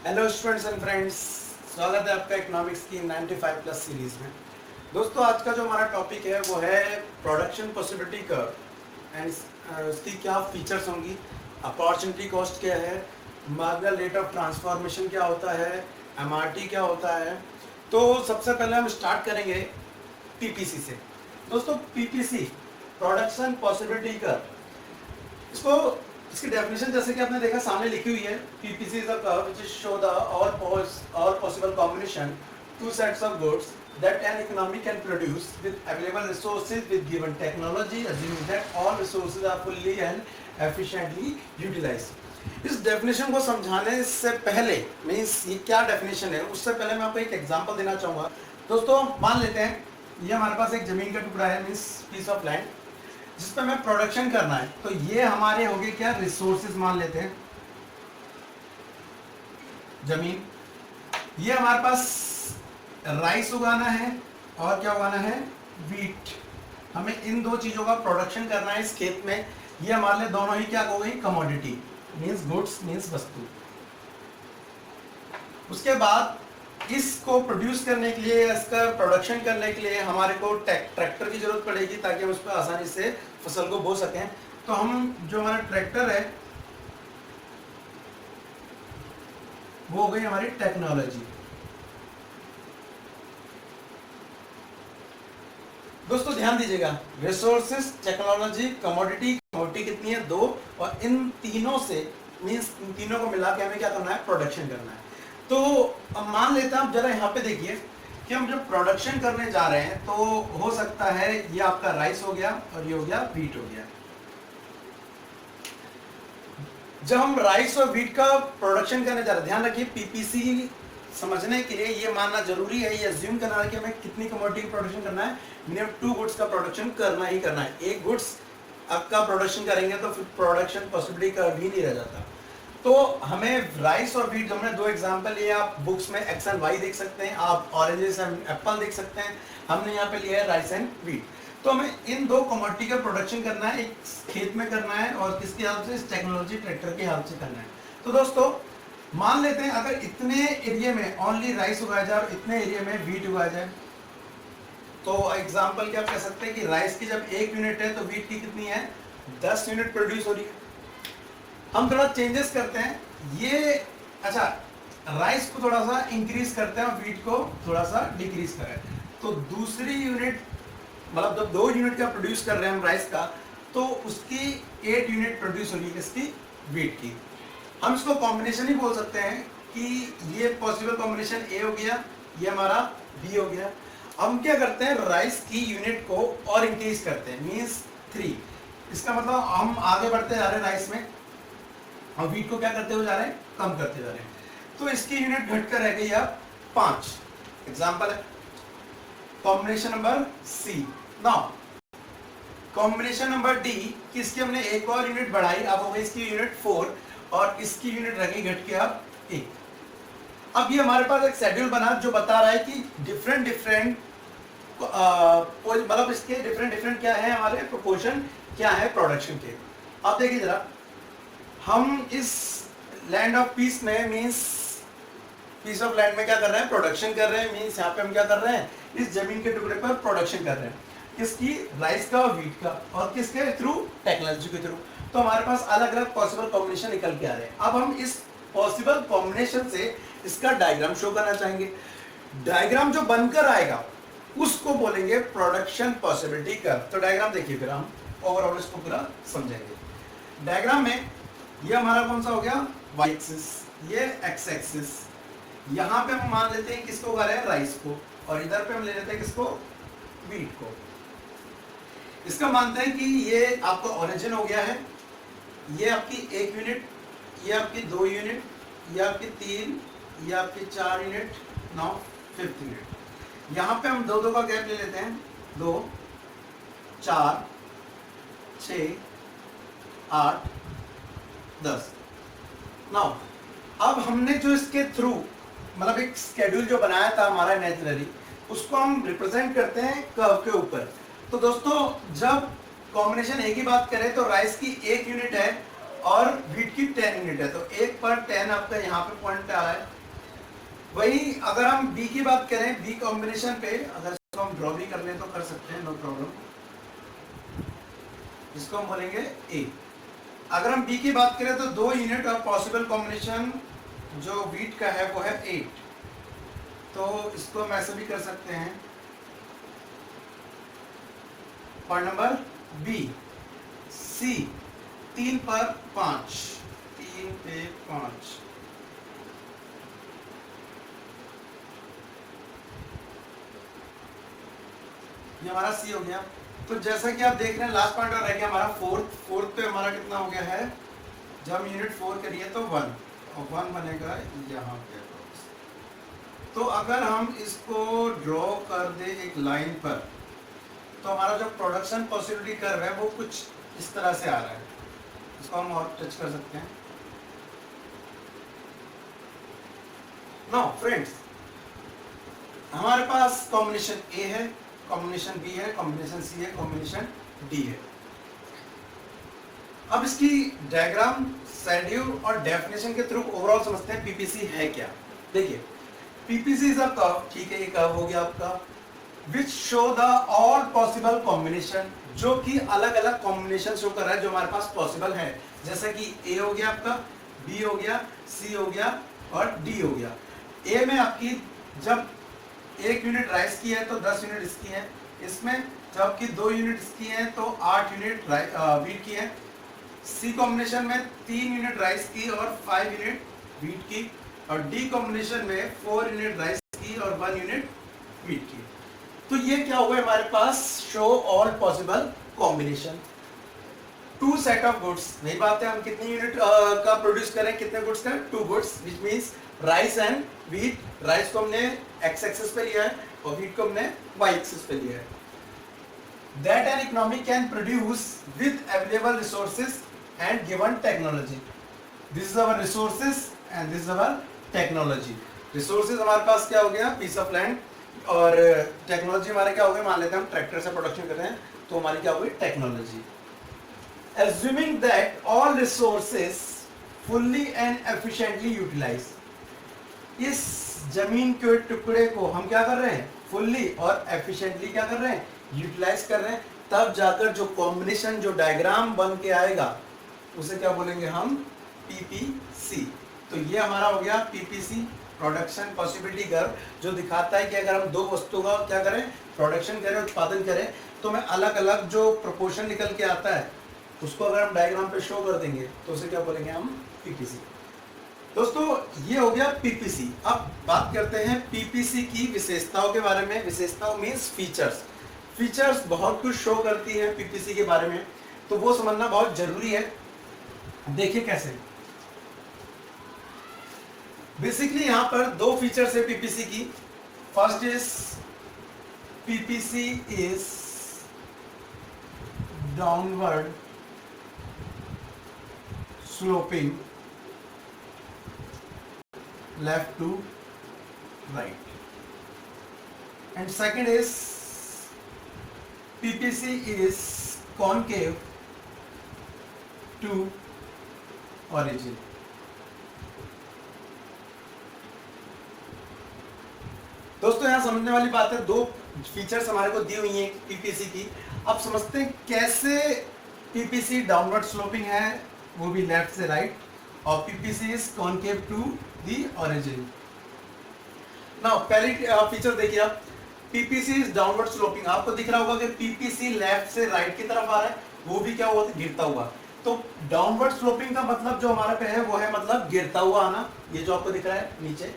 Hello students and friends, स्वागत है आपका इकोनॉमिक्स की 95 प्लस सीरीज में। दोस्तों, आज का जो हमारा टॉपिक है वो है प्रोडक्शन पॉसिबिलिटी कर्व एंड उसकी क्या फीचर्स होंगी, अपॉर्चुनिटी कॉस्ट क्या है, मार्जिनल रेट ऑफ ट्रांसफॉर्मेशन क्या होता है, एमआरटी क्या होता है। तो सबसे पहले हम स्टार्ट करेंगे पीपीसी से। दोस्तों, पीपीसी प्रोडक्शन पॉसिबिलिटी कर्व, इसको इसकी डेफिनेशन जैसे कि आपने देखा सामने लिखी हुई है। PPC is a curve which show the all possible combination two sets of goods that an economy can produce with available resources with given technology, assuming that all resources are fully and efficiently utilized। इस definition को समझाने से पहले, means ये क्या definition है, उससे पहले मैं आपको एक एग्जांपल देना चाहूँगा। दोस्तों, मान लेते हैं ये हमारे पास एक जमीन का टुकड़ा है, मीन्स पीस ऑफ लैंड, जिस पे हमें प्रोडक्शन करना है। तो ये हमारे हो गए क्या, रिसोर्सेज मान लेते हैं, जमीन। ये हमारे पास राइस उगाना है और क्या उगाना है, वीट। हमें इन दो चीजों का प्रोडक्शन करना है इस खेत में। ये हमारे लिए दोनों ही क्या हो गई, कमोडिटी, मीन्स गुड्स, मीन्स वस्तु। उसके बाद इसको प्रोड्यूस करने के लिए, इसका प्रोडक्शन करने के लिए हमारे को ट्रैक्टर की जरूरत पड़ेगी ताकि हम उस पर आसानी से फसल को बो सकें। तो हम जो हमारा ट्रैक्टर है वो हो गई हमारी टेक्नोलॉजी। दोस्तों ध्यान दीजिएगा, रिसोर्सेज, टेक्नोलॉजी, कमोडिटी। कमोडिटी कितनी है, दो, और इन तीनों से, मीन्स इन तीनों को मिला के हमें क्या करना है, प्रोडक्शन करना है। तो अब मान लेते हैं, आप जरा यहाँ पे देखिए कि हम जब प्रोडक्शन करने जा रहे हैं तो हो सकता है ये आपका राइस हो गया और ये हो गया व्हीट हो गया। जब हम राइस और व्हीट का प्रोडक्शन करने जा रहे हैं, ध्यान रखिए पीपीसी समझने के लिए ये मानना जरूरी है, ये अज्यूम करना है कि हमें कितनी कमोडिटी का प्रोडक्शन करना है, मिनिमम 2 गुड्स का प्रोडक्शन करना ही करना है। एक गुड्स का प्रोडक्शन करेंगे तो फिर प्रोडक्शन पॉसिबिलिटी का भी नहीं रह जाता। तो हमें राइस और व्हीट, हमने दो एग्जांपल लिए, आप बुक्स में एक्स एंड वाई देख सकते हैं, आप ऑरेंजेस एंड एप्पल देख सकते हैं, हमने यहाँ पे लिया है राइस एंड व्हीट। तो हमें इन दो कमोडिटी का प्रोडक्शन करना है, एक खेत में करना है और किसके हेल्प से, इस टेक्नोलॉजी ट्रैक्टर के हेल्प से करना है। तो दोस्तों मान लेते हैं अगर इतने एरिया में ओनली राइस उगाया जाए और इतने एरिया में व्हीट उगाया जाए, तो एग्जाम्पल क्या कह सकते हैं कि राइस की जब 1 यूनिट है तो व्हीट की कितनी है, 10 यूनिट प्रोड्यूस हो रही है। हम थोड़ा चेंजेस करते हैं, ये अच्छा राइस को थोड़ा सा इंक्रीज करते हैं और व्हीट को थोड़ा सा डिक्रीज करें। तो दूसरी यूनिट, मतलब जब 2 यूनिट का प्रोड्यूस कर रहे हैं हम राइस का, तो उसकी 8 यूनिट प्रोड्यूस होगी किसकी, व्हीट की। हम इसको कॉम्बिनेशन ही बोल सकते हैं कि ये पॉसिबल कॉम्बिनेशन ए हो गया, ये हमारा बी हो गया। हम क्या करते हैं, राइस की यूनिट को और इंक्रीज करते हैं, मीन्स 3। इसका मतलब हम आगे बढ़ते जा रहे हैं राइस में और व्हीट को क्या करते हुए जा रहे हैं, कम करते जा रहे हैं। तो इसकी यूनिट घटकर रह गई अब 5। एग्जाम्पल है combination number C. Now combination number D कि इसकी हमने एक और यूनिट बढ़ाई, अब हो गई इसकी यूनिट 4 और इसकी यूनिट रह गई घट के अब 1। अब ये हमारे पास एक शेड्यूल बना जो बता रहा है कि डिफरेंट डिफरेंट मतलब इसके डिफरेंट डिफरेंट क्या है, हमारे प्रोपोर्शन क्या है प्रोडक्शन के। अब देखिए जरा, हम इस लैंड ऑफ पीस में, मीन्स पीस ऑफ लैंड में क्या कर रहे हैं, प्रोडक्शन कर रहे हैं। मीन्स यहाँ पे हम क्या कर रहे हैं, इस जमीन के टुकड़े पर प्रोडक्शन कर रहे हैं, किसकी, राइस का और व्हीट का, और किसके थ्रू, टेक्नोलॉजी के थ्रू। तो हमारे पास अलग अलग पॉसिबल कॉम्बिनेशन निकल के आ रहे हैं। अब हम इस पॉसिबल कॉम्बिनेशन से इसका डायग्राम शो करना चाहेंगे। डायग्राम जो बनकर आएगा उसको बोलेंगे प्रोडक्शन पॉसिबिलिटी कर्व। तो डायग्राम देखिए, फिर हम ओवरऑल इसको पूरा समझेंगे। डायग्राम में ये हमारा कौन सा हो गया, वाई एक्सिस, ये एक्स एक्सिस। यहाँ पे हम मान लेते हैं किसको उगा रहे हैं, राइस को, और इधर पे हम ले लेते हैं किसको, व्हीट को। इसका मानते हैं कि ये आपका ओरिजिन हो गया है, ये आपकी 1 यूनिट, ये आपकी 2 यूनिट, ये आपकी 3, ये आपकी 4 यूनिट, नाउ 5th यूनिट। यहाँ पे हम 2-2 का गैप ले लेते हैं, 2, 4, 6, 8, 10। नाउ अब हमने जो इसके थ्रू, मतलब एक स्केड्यूल जो बनाया था हमारा नेचुरली, उसको हम रिप्रेजेंट करते हैं कर्व के ऊपर। तो दोस्तों जब कॉम्बिनेशन ए की बात करें तो राइस की 1 यूनिट है और वीट की 10 यूनिट है, तो 1 पर 10 आपका यहाँ पे पॉइंट पे आ रहा है। वही अगर हम बी की बात करें, बी कॉम्बिनेशन पे अगर इसको हम ड्रॉ भी कर लें तो कर सकते हैं, नो प्रॉब्लम। इसको हम बोलेंगे ए। अगर हम बी की बात करें तो 2 यूनिट और पॉसिबल कॉम्बिनेशन जो वीट का है वो है 8, तो इसको हम ऐसे भी कर सकते हैं। Point number B. सी 3 पर 5, 3 पे 5, ये हमारा सी हो गया। तो जैसा कि आप देख रहे हैं लास्ट पॉइंट और रह गया हमारा फोर्थ पे हमारा कितना हो गया है, जब हम यूनिट 4 करिए तो 1, और 1 बनेगा यहाँ पे। तो अगर हम इसको ड्रॉ कर दे एक लाइन पर, तो हमारा जो प्रोडक्शन पॉसिबिलिटी कर्व है वो कुछ इस तरह से आ रहा है। इसको हम और टच कर सकते हैं। नाउ फ्रेंड्स, हमारे पास कॉम्बिनेशन ए है, कॉम्बिनेशन बी है, कॉम्बिनेशन सी है, कॉम्बिनेशन डी है। अब इसकी डायग्राम, शेड्यूल और डेफिनेशन के थ्रू ओवरऑल समझते हैं पीपीसी है क्या। देखिए, पीपीसी इज अ कर्व, ठीक है, ये कर्व हो गया आपका, which show the all possible combination, जो कि अलग अलग कॉम्बिनेशन शो कर रहा है जो हमारे पास पॉसिबल है। जैसा कि ए हो गया आपका, बी हो गया, सी हो गया और डी हो गया। ए में आपकी जब 1 यूनिट राइस की है तो 10 यूनिट इसकी है, इसमें जब आपकी 2 यूनिट इसकी है तो 8 यूनिट वीट की है। सी कॉम्बिनेशन में 3 यूनिट राइस की और 5 यूनिट वीट की, और डी कॉम्बिनेशन में 4 यूनिट राइस की और 1 यूनिट वीट की। तो ये क्या हुआ हमारे पास, show all possible combination, 2 set of goods. वही बात है, हम कितनी यूनिट का प्रोड्यूस करें, कितने गुड्स का, 2 goods, which means rice and wheat. Rice को हमने एक्स एक्सिस पे लिया है और वीट को हमने वाई एक्सिस पे लिया है। That an economy can produce with available resources and given technology. This is our resources and this is our technology. Resources हमारे पास क्या हो गया, पीस ऑफ लैंड, और टेक्नोलॉजी हमारे क्या हो गया, मान लेते हैं हम ट्रैक्टर से प्रोडक्शन कर रहे हैं तो हमारी क्या हो गई, technology. Assuming that all resources fully and efficiently utilize, इस जमीन के टुकड़े को हम क्या कर रहे हैं, फुल्ली और एफिशिएंटली क्या कर रहे हैं, यूटिलाइज कर रहे हैं, तब जाकर जो कॉम्बिनेशन, जो डायग्राम बन के आएगा उसे क्या बोलेंगे हम, पीपीसी। तो ये हमारा हो गया पीपीसी, प्रोडक्शन पॉसिबिलिटी कर्व, जो दिखाता है कि अगर हम 2 वस्तुओं का क्या करें, प्रोडक्शन करें, उत्पादन करें, तो में अलग अलग जो प्रोपोर्शन निकल के आता है उसको अगर हम डायग्राम पे शो कर देंगे तो उसे क्या बोलेंगे हम, पीपीसी। दोस्तों ये हो गया पीपीसी। अब बात करते हैं पीपीसी की विशेषताओं के बारे में। विशेषताओं मींस फीचर्स। फीचर्स बहुत कुछ शो करती है पीपीसी के बारे में, तो वो समझना बहुत जरूरी है। देखिए कैसे, बेसिकली यहां पर 2 फीचर्स है पीपीसी की। First is PPC is downward sloping left to right, and second is PPC is concave to origin. दोस्तों यहाँ समझने वाली बात है, 2 फीचर्स हमारे को दी हुई हैं पीपीसी की। अब समझते हैं कैसे पीपीसी डाउनवर्ड स्लोपिंग है, वो भी लेफ्ट से राइट, और PPC is concave to the origin. Now पहली फीचर देखिए आप, पीपीसी इज डाउनवर्ड स्लोपिंग। आपको दिख रहा होगा कि पीपीसी लेफ्ट से राइट की तरफ आ रहा है, वो भी क्या हुआ, गिरता हुआ। तो डाउनवर्ड स्लोपिंग का मतलब जो हमारे पे है वो है मतलब गिरता हुआ आना, ये जो आपको दिख रहा है नीचे,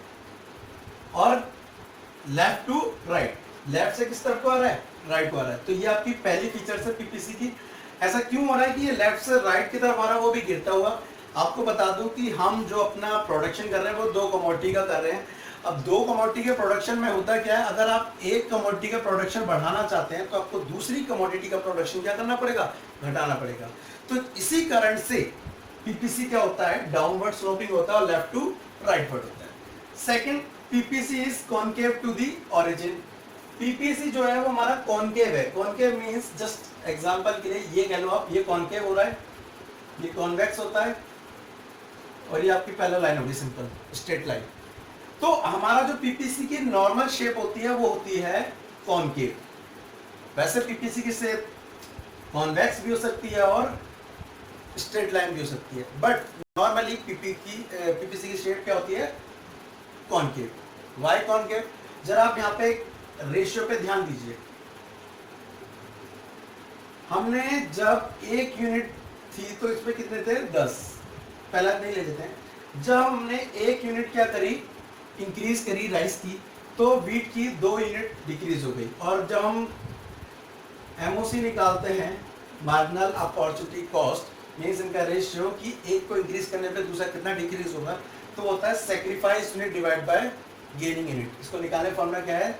और लेफ्ट टू राइट, लेफ्ट से किस तरफ को आ रहा है, राइट को आ रहा है। तो ये आपकी पहली फीचर है पीपीसी की। ऐसा क्यों हो रहा है कि ये लेफ्ट से राइट की तरफ आ रहा है, वो भी गिरता हुआ। आपको बता दूं कि हम जो अपना प्रोडक्शन कर रहे हैं वो 2 कमोडिटी का कर रहे हैं। अब 2 कमोडिटी के प्रोडक्शन में होता क्या है, अगर आप एक कमोडिटी का प्रोडक्शन बढ़ाना चाहते हैं तो आपको दूसरी कमोडिटी का प्रोडक्शन क्या करना पड़ेगा, घटाना पड़ेगा। तो इसी कारण से पीपीसी क्या होता है, डाउनवर्ड स्लोपिंग होता है और लेफ्ट टू राइट वर्ड होता है। Second, PPC is concave to the origin. PPC जो है वो हमारा कॉनकेव है। कॉनकेव मींस जस्ट एग्जांपल के लिए ये कह लो आप, ये कॉनकेव हो रहा है ये कॉन्वेक्स होता है और ये आपकी पैरेलल लाइन होगी, सिंपल स्ट्रेट लाइन। तो हमारा जो पीपीसी की नॉर्मल शेप होती है वो होती है कॉनकेव। वैसे पीपीसी की शेप कॉन्वेक्स भी हो सकती है और स्ट्रेट लाइन भी हो सकती है, बट नॉर्मली पीपीसी की शेप क्या होती है, कॉनकेव। Y concave? जरा आप यहाँ पे रेशियो पे ध्यान दीजिए। हमने जब 1 यूनिट थी तो इसमें कितने थे, 10। पहला नहीं ले लेते हैं। जब हमने 1 यूनिट क्या करी, इंक्रीज करी राइस की, तो वीट की 2 यूनिट डिक्रीज हो गई। और जब हम एमओसी निकालते हैं, मार्जिनल अपॉर्चुनिटी कॉस्ट, मीन्स इनका रेशियो कि एक को इंक्रीज करने पे दूसरा कितना डिक्रीज होगा, तो होता है sacrifice unit divide by gaining unit. इसको निकालने फॉर्मूला क्या है,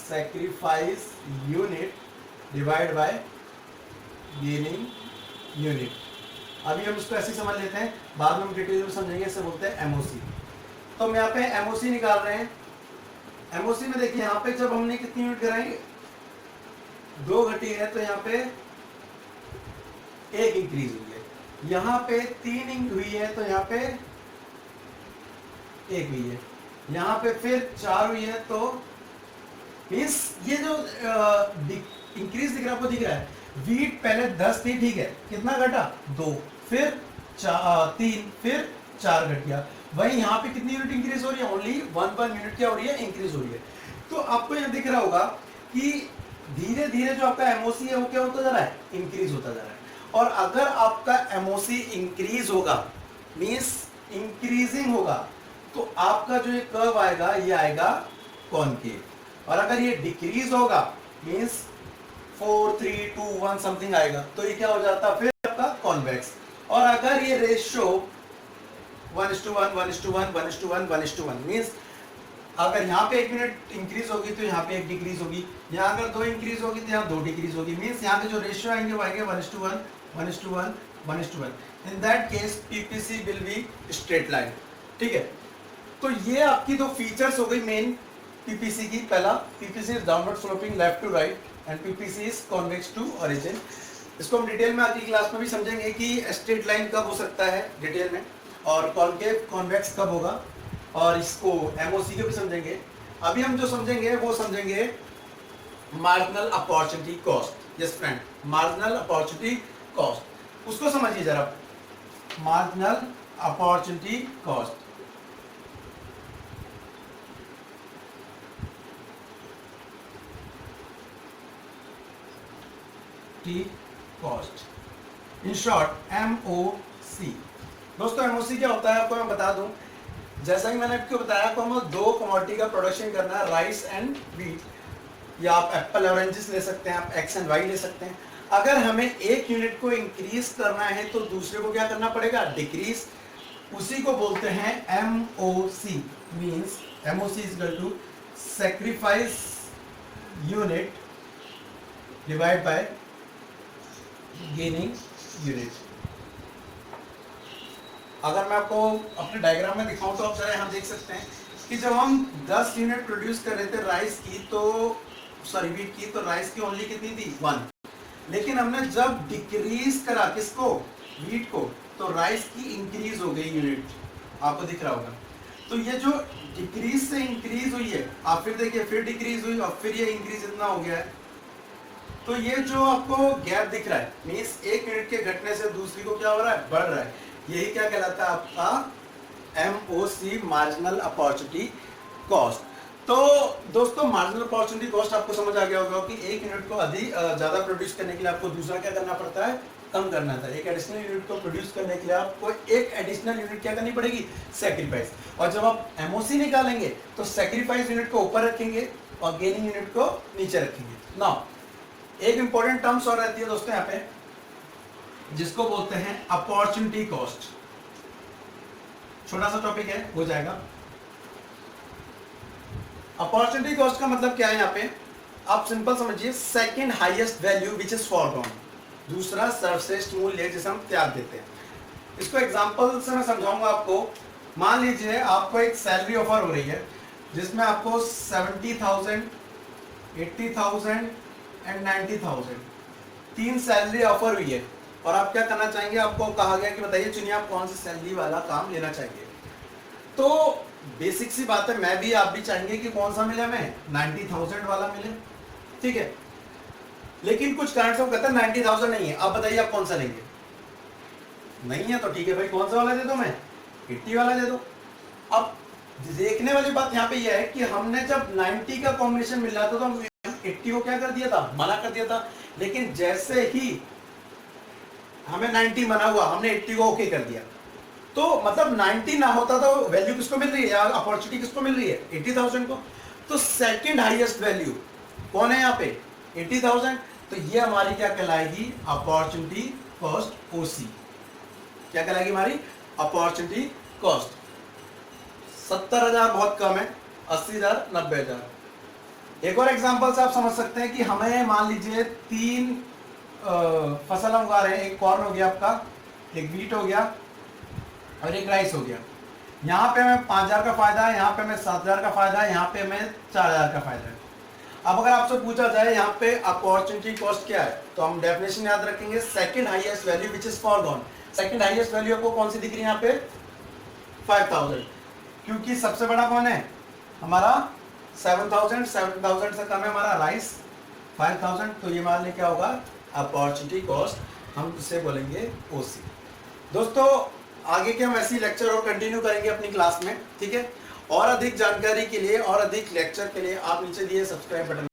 sacrifice unit divide by gaining unit. अभी हम इसको ऐसे समझ लेते हैं, बाद में हम डिटेल में समझेंगे। इसे बोलते हैं एमओसी। तो हम यहाँ पे एमओसी निकाल रहे हैं। एमओसी में देखिए यहाँ पे जब हमने कितनी यूनिट कराएंगे, 2 घटी है, तो यहाँ पे 1 इंक्रीज हुई है। यहाँ पे 3 हुई है, तो यहाँ पे 1 हुई है। यहाँ पे फिर 4 हुई है, तो मीन्स ये जो इंक्रीज दिख रहा है आपको, दिख रहा है वीट पहले 10 थी, ठीक है, कितना घटा, 2, फिर 3, फिर 4 घट गया। वही यहाँ पे कितनी यूनिट इंक्रीज हो रही है, ओनली 1 यूनिट क्या हो रही है, इंक्रीज हो रही है। तो आपको यहाँ दिख रहा होगा कि धीरे धीरे जो आपका एमओसी है वो क्या होता जा रहा है, इंक्रीज होता जा रहा है। और अगर आपका एमओसी इंक्रीज होगा, मीन्स इंक्रीजिंग होगा, तो आपका जो ये कर्व आएगा ये आएगा कॉनकेव। और अगर ये डिक्रीज होगा, मीन्स 4, 3, 2, 1 समथिंग आएगा, तो ये क्या हो जाता, फिर आपका कॉन्वेक्स। और अगर ये रेशियो 1:1, 1:1, 1:1, 1:1, मीन्स अगर यहाँ पे 1 यूनिट इंक्रीज होगी तो यहाँ पे 1 डिक्रीज होगी, यहाँ अगर 2 इंक्रीज होगी तो यहाँ 2 डिक्रीज होगी, मीन्स यहाँ के जो रेशियो आएंगे वो आएंगे 1:1, 1:1, 1:1। In that case PPC will be straight line, ठीक है। तो ये आपकी 2 फीचर्स हो गई मेन पीपीसी की। पहला, PPC is downward sloping left to right and PPC is convex to origin. इसको हम डिटेल में अगली क्लास में भी समझेंगे कि स्ट्रेट लाइन कब हो सकता है डिटेल में, और कॉनकेव कॉन्वेक्स कब होगा, और इसको एमओसी को भी समझेंगे। अभी हम जो समझेंगे वो समझेंगे marginal opportunity cost. Yes friend, marginal opportunity cost, उसको समझिए जरा। Marginal opportunity cost, cost, in short MOC. दोस्तों एमओसी क्या होता है आपको मैं बता दूं। जैसा कि मैंने आपको बताया, आपको हमें 2 कमोडिटी का प्रोडक्शन करना है, राइस एंड व्हीट, या आप एप्पल ऑरेंजेस ले सकते हैं, आप एक्स एंड वाई ले सकते हैं। अगर हमें 1 यूनिट को इंक्रीज करना है तो दूसरे को क्या करना पड़ेगा, डिक्रीज। उसी को बोलते हैं MOC, means MOC is equal to sacrifice unit divide by gaining unit. अगर मैं आपको अपने डायग्राम में दिखाऊं तो आप जरा यहाँ देख सकते हैं कि जब हम 10 यूनिट प्रोड्यूस कर रहे थे राइस की, तो सॉरी वीट की, तो राइस की ओनली कितनी थी, 1। लेकिन हमने जब डिक्रीज करा किसको, वीट को, तो राइस की इंक्रीज हो गई यूनिट, आपको दिख रहा होगा। तो ये जो डिक्रीज से इंक्रीज हुई है, आप फिर देखिए फिर डिक्रीज हुई और फिर ये इंक्रीज इतना हो गया है। तो ये जो आपको गैप दिख रहा है, मीन्स 1 यूनिट के घटने से दूसरी को क्या हो रहा है, बढ़ रहा है। यही क्या कहलाता है आपका एमओसी, मार्जिनल अपॉर्चुनिटी कॉस्ट। तो दोस्तों मार्जिनल अपॉर्चुनिटी कॉस्ट आपको समझ आ गया होगा कि 1 यूनिट को ज्यादा प्रोड्यूस करने के लिए आपको दूसरा क्या करना पड़ता है, कम करना था। एक एडिशनल यूनिट को प्रोड्यूस करने के लिए आपको एक एडिशनल यूनिट क्या करनी पड़ेगी, सैक्रिफाइस। और जब आप एमओसी निकालेंगे तो सैक्रिफाइस यूनिट को ऊपर रखेंगे और गेनिंग यूनिट को नीचे रखेंगे। नाउ एक इंपॉर्टेंट टर्म्स और रहती है दोस्तों यहाँ पे, जिसको बोलते हैं अपॉर्चुनिटी कॉस्ट। छोटा सा टॉपिक है, हो जाएगा। अपॉर्चुनिटी कॉस्ट का मतलब क्या है यहाँ पे, आप सिंपल समझिए, second highest value which is foregone, दूसरा सर्वश्रेष्ठ मूल्य जिसे हम त्याग देते हैं। इसको एग्जांपल से मैं समझाऊंगा आपको। मान लीजिए आपको एक सैलरी ऑफर हो रही है जिसमें आपको 70,000, 80,000 एंड 90,000 3 सैलरी ऑफर हुई है। और आप क्या करना चाहेंगे, आपको कहा गया कि बताइए चुनिए आप कौन सी सैलरी वाला काम लेना चाहेंगे। तो बेसिक सी बात है, मैं भी आप भी चाहेंगे कि कौन सा मिले हमें, 90,000 वाला मिले, ठीक है। लेकिन कुछ कारण से वो कहता है 90,000 नहीं है, अब बताइए आप कौन सा लेंगे। नहीं है तो ठीक है भाई, कौन सा वाला दे दो, मैं 80 वाला दे दो। अब देखने वाली बात यहाँ पे यह है कि हमने जब 90 का कॉम्बिनेशन मिल रहा था तो हम 80 को क्या कर दिया था, मना कर दिया था। लेकिन जैसे ही हमें 90 मना हुआ, हमने 80 को ओके कर दिया। तो मतलब 90 ना होता तो वैल्यू किसको मिल रही है, या अपॉर्चुनिटी किसको मिल रही है, 80,000 को। तो सेकंड हाईएस्ट वैल्यू कौन है यहाँ पे, 80,000। तो ये हमारी क्या कहलाएगी, अपॉर्चुनिटी कॉस्ट, ओसी। क्या कहलाएगी हमारी अपॉर्चुनिटी कॉस्ट। 70,000 बहुत कम है, 80,000, 90,000। एक और एग्जांपल से आप समझ सकते हैं कि हमें मान लीजिए 3 फसल हम उगा रहे हैं, एक कॉर्न हो गया आपका, एक व्हीट हो गया और एक राइस हो गया। यहाँ पे हमें 5,000 का फायदा है, यहाँ पे हमें 7,000 का फायदा है, यहाँ पे हमें 4,000 का फायदा है। अब अगर आपसे पूछा जाए यहाँ पे अपॉर्चुनिटी कॉस्ट क्या है, तो हम डेफिनेशन याद रखेंगे, second highest value which is foregone. Second highest value आपको कौन सी दिख रही है यहाँ पे, 5,000, क्योंकि सबसे बड़ा कौन है हमारा 7,000, 7,000 से कम है हमारा राइस 5,000। तो ये मान लें क्या होगा, अपॉर्चुनिटी कॉस्ट, हम इसे बोलेंगे ओसी। दोस्तों आगे के हम ऐसी लेक्चर और कंटिन्यू करेंगे अपनी क्लास में, ठीक है। और अधिक जानकारी के लिए और अधिक लेक्चर के लिए आप नीचे दिए सब्सक्राइब बटन